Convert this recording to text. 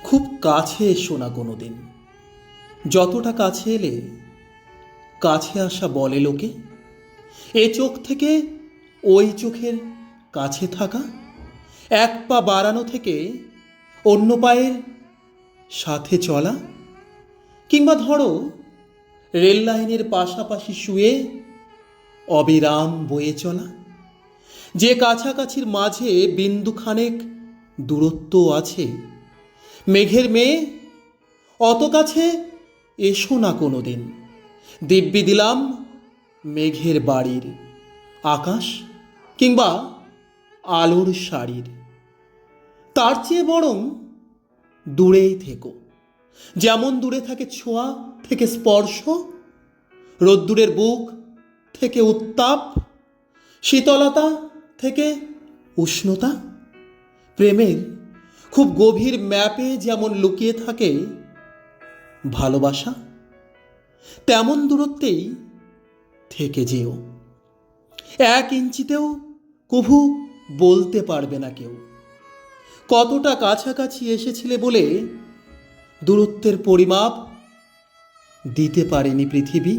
খুব কাছে এসো না কোনোদিন। যতটা কাছে এলে কাছে আসা বলে লোকে। এ চোখ থেকে ওই চোখের কাছে থাকা, এক পা বাড়ানো থেকে অন্য পায়ের সাথে চলা, কিংবা ধরো রেল লাইনের পাশাপাশি শুয়ে অবিরাম বয়ে চলা। যে কাছাকাছির মাঝে বিন্দুখানেক দূরত্ব আছে। মেঘের মেয়ে, অত কাছে এসো না কোনোদিন। দিব্যি দিলাম মেঘের বাড়ির, আকাশ কিংবা আলোর শাড়ির। তার চেয়ে বরং দূরেই থেকো, যেমন দূরে থাকে ছোঁয়া থেকে স্পর্শ, রোদ্দুরের বুক থেকে উত্তাপ, শীতলতা থেকে উষ্ণতা। প্রেমের খুব গভীর ম্যাপে যেমন লুকিয়ে থাকে ভালোবাসা, তেমন দূরত্বেই থেকে যেও। 1 ইঞ্চিতেও কভু বলতে পারবে না কেউ কতটা কাছাকাছি এসেছিলে বলে দূরত্বের পরিমাপ দিতে পারেনি পৃথিবী।